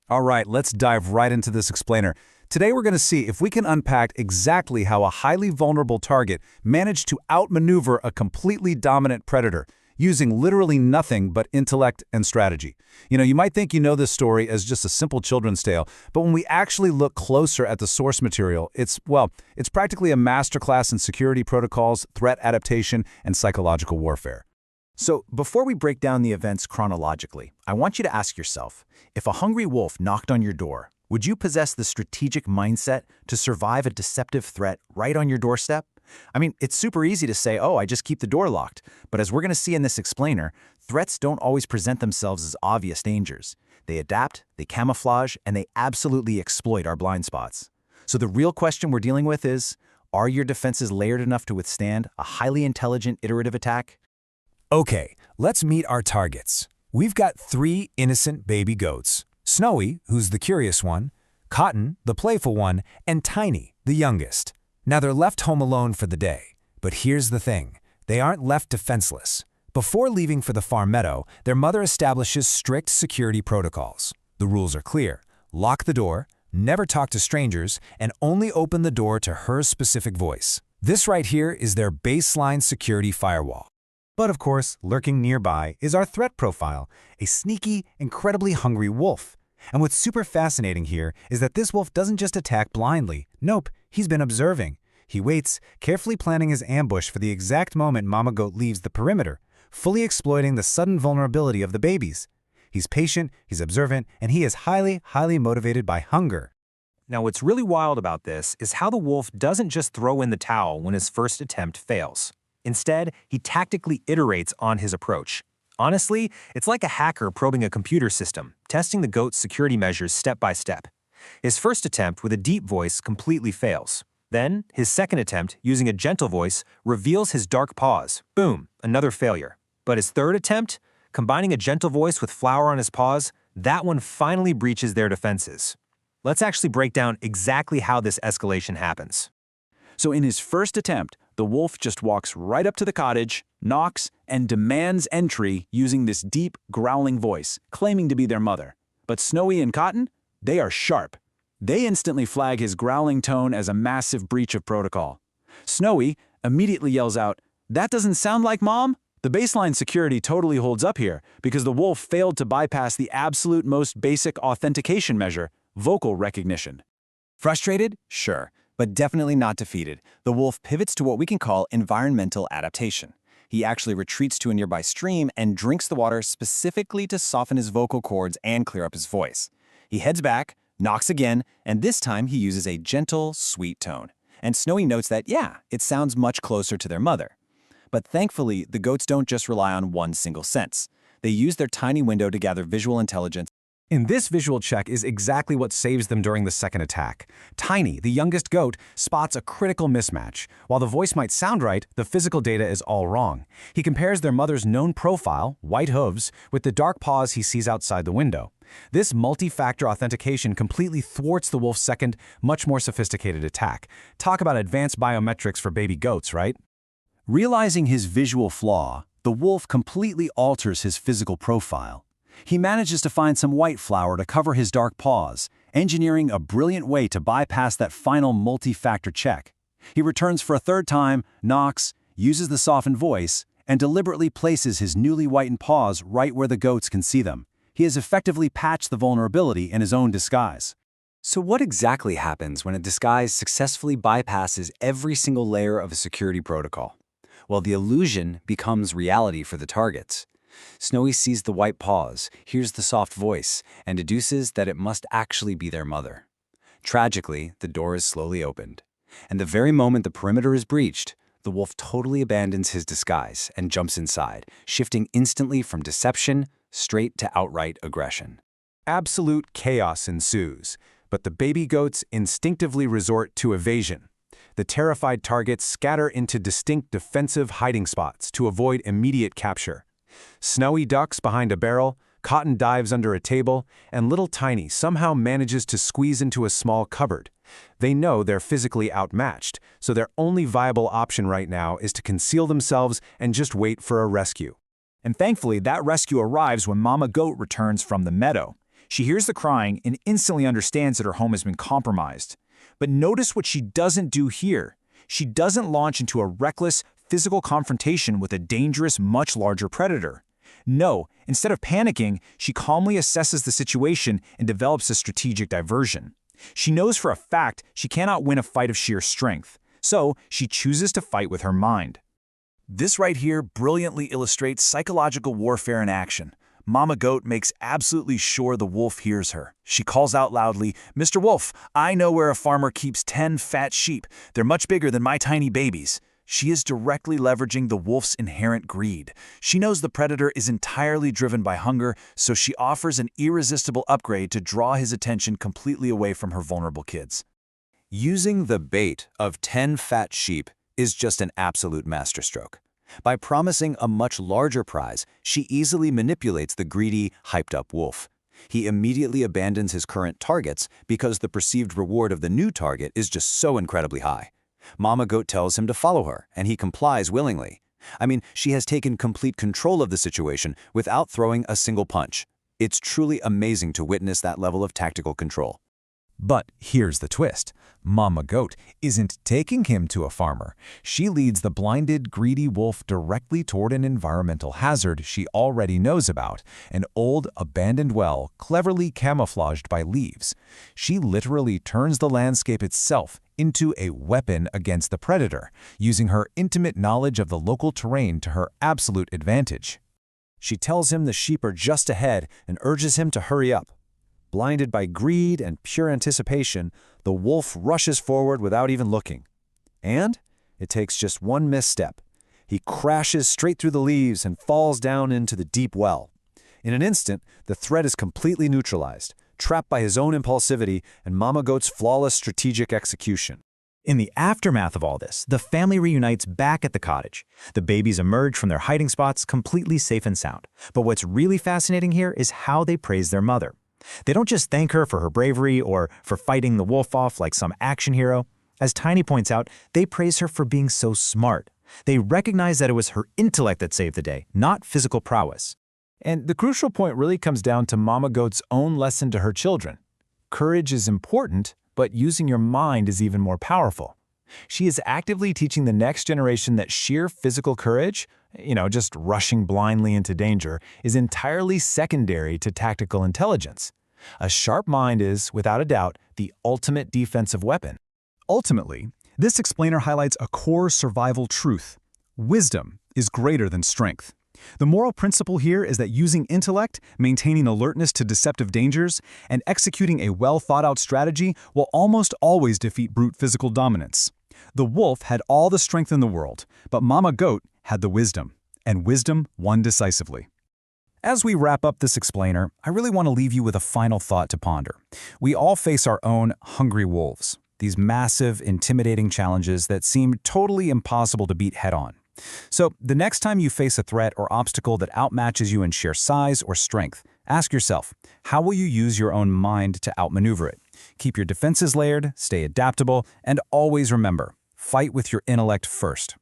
All right, let's dive right into this explainer. Today we're going to see if we can unpack exactly how a highly vulnerable target managed to outmaneuver a completely dominant predator, using literally nothing but intellect and strategy. You might think you know this story as just a simple children's tale, but when we actually look closer at the source material, it's practically a masterclass in security protocols, threat adaptation, and psychological warfare. So, before we break down the events chronologically, I want you to ask yourself, if a hungry wolf knocked on your door, would you possess the strategic mindset to survive a deceptive threat right on your doorstep? I mean, it's super easy to say, oh, I just keep the door locked. But as we're going to see in this explainer, threats don't always present themselves as obvious dangers. They adapt, they camouflage, and they absolutely exploit our blind spots. So the real question we're dealing with is, are your defenses layered enough to withstand a highly intelligent iterative attack? Okay, let's meet our targets. We've got 3 innocent baby goats. Snowy, who's the curious one, Cotton, the playful one, and Tiny, the youngest. Now they're left home alone for the day. But here's the thing, they aren't left defenseless. Before leaving for the farm meadow, their mother establishes strict security protocols. The rules are clear. Lock the door, never talk to strangers, and only open the door to her specific voice. This right here is their baseline security firewall. But of course, lurking nearby is our threat profile, a sneaky, incredibly hungry wolf. And what's super fascinating here is that this wolf doesn't just attack blindly. Nope, he's been observing. He waits, carefully planning his ambush for the exact moment Mama Goat leaves the perimeter, fully exploiting the sudden vulnerability of the babies. He's patient, he's observant, and he is highly, highly motivated by hunger. Now, what's really wild about this is how the wolf doesn't just throw in the towel when his first attempt fails. Instead, he tactically iterates on his approach. Honestly, it's like a hacker probing a computer system, testing the goat's security measures step by step. His first attempt with a deep voice completely fails. Then, his second attempt, using a gentle voice, reveals his dark paws. Boom, another failure. But his third attempt, combining a gentle voice with flour on his paws, that one finally breaches their defenses. Let's actually break down exactly how this escalation happens. So in his first attempt, the wolf just walks right up to the cottage, knocks, and demands entry using this deep, growling voice, claiming to be their mother. But Snowy and Cotton, they are sharp. They instantly flag his growling tone as a massive breach of protocol. Snowy immediately yells out, "That doesn't sound like Mom?" The baseline security totally holds up here because the wolf failed to bypass the absolute most basic authentication measure, vocal recognition. Frustrated? Sure, but definitely not defeated. The wolf pivots to what we can call environmental adaptation. He actually retreats to a nearby stream and drinks the water specifically to soften his vocal cords and clear up his voice. He heads back, knocks again, and this time he uses a gentle, sweet tone. And Snowy notes that, yeah, it sounds much closer to their mother. But thankfully, the goats don't just rely on one single sense. They use their tiny window to gather visual intelligence. And this visual check is exactly what saves them during the second attack. Tiny, the youngest goat, spots a critical mismatch. While the voice might sound right, the physical data is all wrong. He compares their mother's known profile, white hooves, with the dark paws he sees outside the window. This multi-factor authentication completely thwarts the wolf's second, much more sophisticated attack. Talk about advanced biometrics for baby goats, right? Realizing his visual flaw, the wolf completely alters his physical profile. He manages to find some white flour to cover his dark paws, engineering a brilliant way to bypass that final multi-factor check. He returns for a third time, knocks, uses the softened voice, and deliberately places his newly whitened paws right where the goats can see them. He has effectively patched the vulnerability in his own disguise. So what exactly happens when a disguise successfully bypasses every single layer of a security protocol? Well, the illusion becomes reality for the targets. Snowy sees the white paws, hears the soft voice, and deduces that it must actually be their mother. Tragically, the door is slowly opened. And the very moment the perimeter is breached, the wolf totally abandons his disguise and jumps inside, shifting instantly from deception straight to outright aggression. Absolute chaos ensues, but the baby goats instinctively resort to evasion. The terrified targets scatter into distinct defensive hiding spots to avoid immediate capture. Snowy ducks behind a barrel, Cotton dives under a table, and little Tiny somehow manages to squeeze into a small cupboard. They know they're physically outmatched, so their only viable option right now is to conceal themselves and just wait for a rescue. And thankfully, that rescue arrives when Mama Goat returns from the meadow. She hears the crying and instantly understands that her home has been compromised. But notice what she doesn't do here. She doesn't launch into a reckless, physical confrontation with a dangerous, much larger predator. No, instead of panicking, she calmly assesses the situation and develops a strategic diversion. She knows for a fact she cannot win a fight of sheer strength, so she chooses to fight with her mind. This right here brilliantly illustrates psychological warfare in action. Mama Goat makes absolutely sure the wolf hears her. She calls out loudly, "Mr. Wolf, I know where a farmer keeps 10 fat sheep. They're much bigger than my tiny babies." She is directly leveraging the wolf's inherent greed. She knows the predator is entirely driven by hunger, so she offers an irresistible upgrade to draw his attention completely away from her vulnerable kids. Using the bait of 10 fat sheep is just an absolute masterstroke. By promising a much larger prize, she easily manipulates the greedy, hyped-up wolf. He immediately abandons his current targets because the perceived reward of the new target is just so incredibly high. Mama Goat tells him to follow her, and he complies willingly. I mean, she has taken complete control of the situation without throwing a single punch. It's truly amazing to witness that level of tactical control. But here's the twist. Mama Goat isn't taking him to a farmer. She leads the blinded, greedy wolf directly toward an environmental hazard she already knows about, an old, abandoned well cleverly camouflaged by leaves. She literally turns the landscape itself into a weapon against the predator, using her intimate knowledge of the local terrain to her absolute advantage. She tells him the sheep are just ahead and urges him to hurry up. Blinded by greed and pure anticipation, the wolf rushes forward without even looking. And it takes just one misstep. He crashes straight through the leaves and falls down into the deep well. In an instant, the threat is completely neutralized, trapped by his own impulsivity and Mama Goat's flawless strategic execution. In the aftermath of all this, the family reunites back at the cottage. The babies emerge from their hiding spots completely safe and sound. But what's really fascinating here is how they praise their mother. They don't just thank her for her bravery or for fighting the wolf off like some action hero. As Tiny points out, they praise her for being so smart. They recognize that it was her intellect that saved the day, not physical prowess. And the crucial point really comes down to Mama Goat's own lesson to her children. Courage is important, but using your mind is even more powerful. She is actively teaching the next generation that sheer physical courage, just rushing blindly into danger, is entirely secondary to tactical intelligence. A sharp mind is, without a doubt, the ultimate defensive weapon. Ultimately, this explainer highlights a core survival truth. Wisdom is greater than strength. The moral principle here is that using intellect, maintaining alertness to deceptive dangers, and executing a well-thought-out strategy will almost always defeat brute physical dominance. The wolf had all the strength in the world, but Mama Goat had the wisdom, and wisdom won decisively. As we wrap up this explainer, I really want to leave you with a final thought to ponder. We all face our own hungry wolves, these massive, intimidating challenges that seem totally impossible to beat head-on. So, the next time you face a threat or obstacle that outmatches you in sheer size or strength, ask yourself, how will you use your own mind to outmaneuver it? Keep your defenses layered, stay adaptable, and always remember, fight with your intellect first.